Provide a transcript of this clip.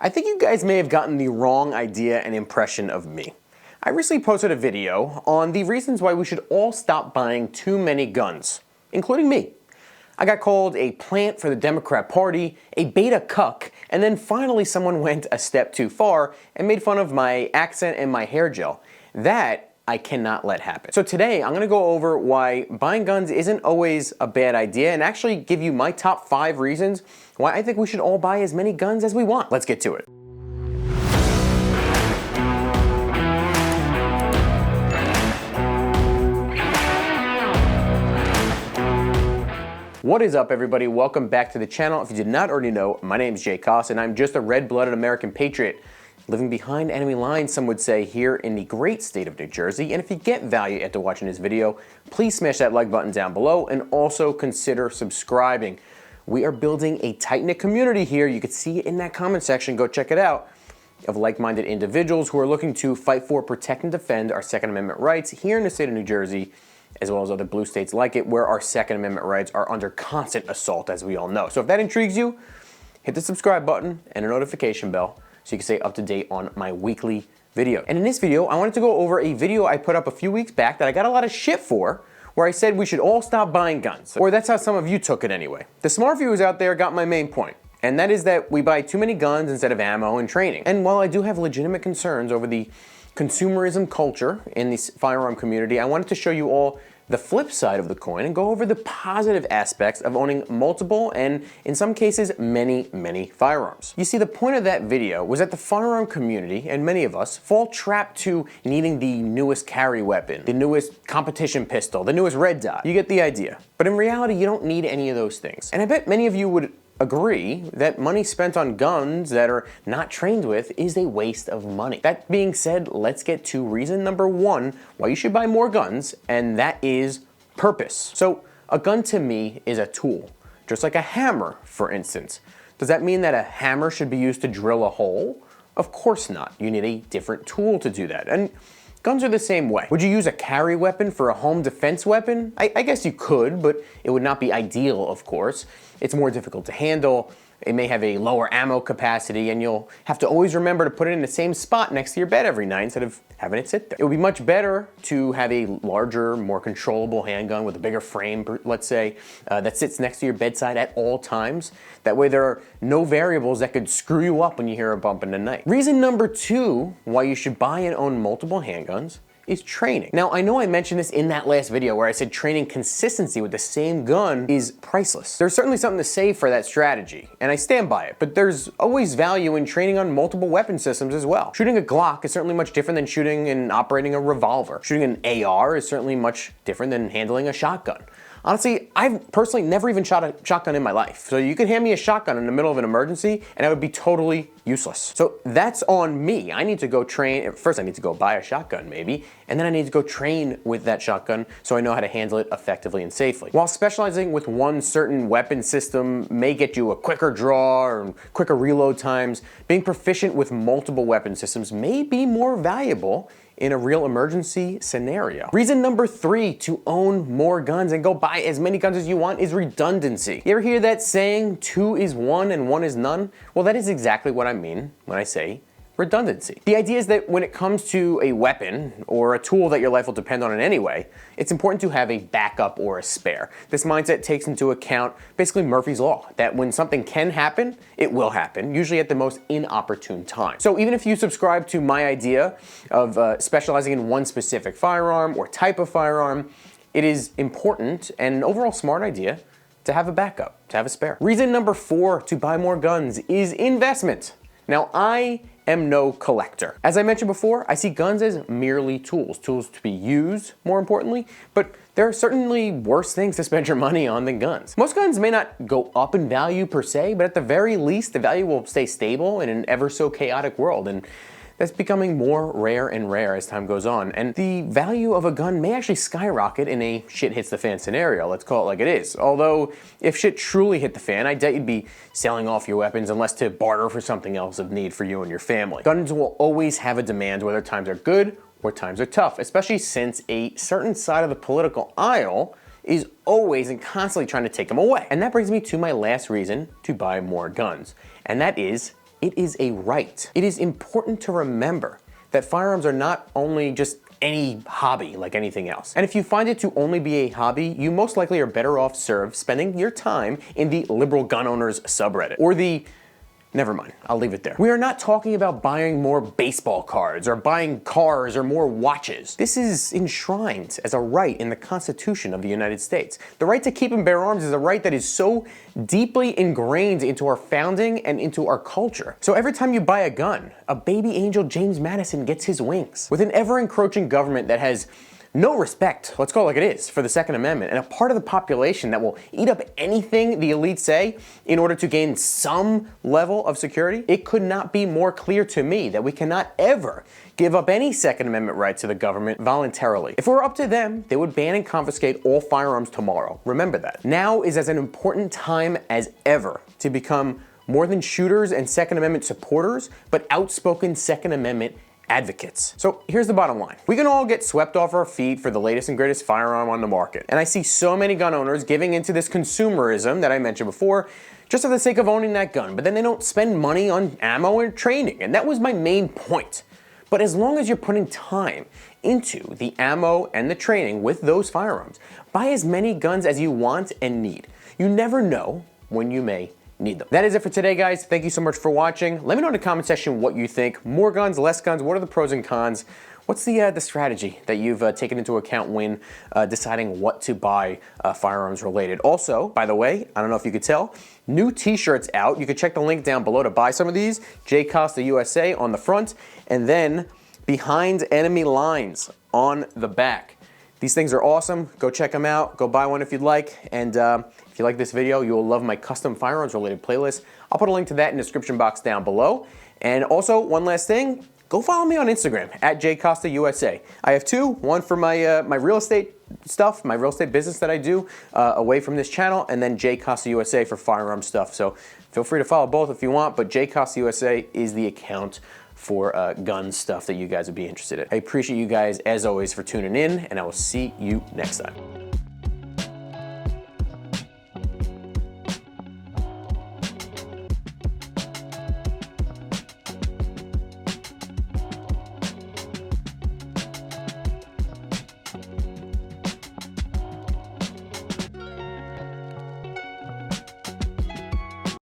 I think you guys may have gotten the wrong idea and impression of me. I recently posted a video on the reasons why we should all stop buying too many guns, including me. I got called a plant for the Democrat Party, a beta cuck, and then finally someone went a step too far and made fun of my accent and my hair gel. That I cannot let happen. So today I'm gonna go over why buying guns isn't always a bad idea and actually give you my top 5 reasons why I think we should all buy as many guns as we want. Let's get to it. What is up, everybody? Welcome back to the channel. If you did not already know, my name is Jay Koss and I'm just a red-blooded American patriot living behind enemy lines, some would say, here in the great state of New Jersey. And if you get value after watching this video, please smash that like button down below and also consider subscribing. We are building a tight-knit community here. You can see it in that comment section. Go check it out. Of like-minded individuals who are looking to fight for, protect, and defend our Second Amendment rights here in the state of New Jersey, as well as other blue states like it, where our Second Amendment rights are under constant assault, as we all know. So if that intrigues you, hit the subscribe button and a notification bell so you can stay up to date on my weekly video. And in this video, I wanted to go over a video I put up a few weeks back that I got a lot of shit for, where I said we should all stop buying guns. Or that's how some of you took it anyway. The smart viewers out there got my main point, and that is that we buy too many guns instead of ammo and training. And while I do have legitimate concerns over the consumerism culture in the firearm community, I wanted to show you all the flip side of the coin and go over the positive aspects of owning multiple and, in some cases, many firearms. You see, the point of that video was that the firearm community, and many of us, fall trapped to needing the newest carry weapon, the newest competition pistol, the newest red dot. You get the idea. But in reality, you don't need any of those things. And I bet many of you would agree that money spent on guns that are not trained with is a waste of money. That being said, let's get to reason number 1 why you should buy more guns, and that is purpose. So a gun to me is a tool, just like a hammer, for instance. Does that mean that a hammer should be used to drill a hole? Of course not. You need a different tool to do that. And guns are the same way. Would you use a carry weapon for a home defense weapon? I guess you could, but it would not be ideal, of course. It's more difficult to handle. It may have a lower ammo capacity, and you'll have to always remember to put it in the same spot next to your bed every night instead of having it sit there. It would be much better to have a larger, more controllable handgun with a bigger frame, let's say, that sits next to your bedside at all times. That way there are no variables that could screw you up when you hear a bump in the night. Reason number 2 why you should buy and own multiple handguns is training. Now, I know I mentioned this in that last video where I said training consistency with the same gun is priceless. There's certainly something to say for that strategy, and I stand by it, but there's always value in training on multiple weapon systems as well. Shooting a Glock is certainly much different than shooting and operating a revolver. Shooting an AR is certainly much different than handling a shotgun. Honestly, I've personally never even shot a shotgun in my life. So you could hand me a shotgun in the middle of an emergency and I would be totally useless. So that's on me. I need to go train. First I need to go buy a shotgun maybe, and then I need to go train with that shotgun so I know how to handle it effectively and safely. While specializing with one certain weapon system may get you a quicker draw or quicker reload times, being proficient with multiple weapon systems may be more valuable in a real emergency scenario. Reason number 3 to own more guns and go buy as many guns as you want is redundancy. You ever hear that saying, 2 is 1 and 1 is none? Well, that is exactly what I mean when I say redundancy. The idea is that when it comes to a weapon or a tool that your life will depend on in any way, it's important to have a backup or a spare. This mindset takes into account basically Murphy's Law, that when something can happen, it will happen, usually at the most inopportune time. So even if you subscribe to my idea of specializing in one specific firearm or type of firearm, it is important and an overall smart idea to have a backup, to have a spare. Reason number 4 to buy more guns is investment. Now, I am no collector. As I mentioned before, I see guns as merely tools to be used, more importantly, but there are certainly worse things to spend your money on than guns. Most guns may not go up in value per se, but at the very least, the value will stay stable in an ever so chaotic world, and that's becoming more rare and rare as time goes on. And the value of a gun may actually skyrocket in a shit hits the fan scenario, let's call it like it is. Although, if shit truly hit the fan, I doubt you'd be selling off your weapons unless to barter for something else of need for you and your family. Guns will always have a demand whether times are good or times are tough, especially since a certain side of the political aisle is always and constantly trying to take them away. And that brings me to my last reason to buy more guns, and that is It is a right. It is important to remember that firearms are not only just any hobby like anything else. And if you find it to only be a hobby, you most likely are better off served spending your time in the liberal gun owners subreddit or the never mind, I'll leave it there. We are not talking about buying more baseball cards or buying cars or more watches. This is enshrined as a right in the Constitution of the United States. The right to keep and bear arms is a right that is so deeply ingrained into our founding and into our culture. So every time you buy a gun, a baby angel James Madison gets his wings. With an ever-encroaching government that has no respect, let's call it like it is, for the Second Amendment, and a part of the population that will eat up anything the elites say in order to gain some level of security, it could not be more clear to me that we cannot ever give up any Second Amendment rights to the government voluntarily. If it were up to them, they would ban and confiscate all firearms tomorrow. Remember that. Now is as an important time as ever to become more than shooters and Second Amendment supporters, but outspoken Second Amendment advocates. So here's the bottom line. We can all get swept off our feet for the latest and greatest firearm on the market. And I see so many gun owners giving into this consumerism that I mentioned before, just for the sake of owning that gun, but then they don't spend money on ammo and training. And that was my main point. But as long as you're putting time into the ammo and the training with those firearms, buy as many guns as you want and need. You never know when you may need them. That is it for today, guys. Thank you so much for watching. Let me know in the comment section what you think. More guns, less guns, what are the pros and cons? What's the strategy that you've taken into account when deciding what to buy firearms related? Also, by the way, I don't know if you could tell, new t-shirts out. You can check the link down below to buy some of these. J Costa USA on the front, and then Behind Enemy Lines on the back. These things are awesome. Go check them out. Go buy one if you'd like. And if you like this video, you will love my custom firearms related playlist. I'll put a link to that in the description box down below. And also, one last thing, go follow me on Instagram at JCostaUSA. I have two, one for my my real estate stuff, my real estate business that I do away from this channel, and then JCostaUSA for firearm stuff. So feel free to follow both if you want, but JCostaUSA is the account for gun stuff that you guys would be interested in. I appreciate you guys, as always, for tuning in, and I will see you next time.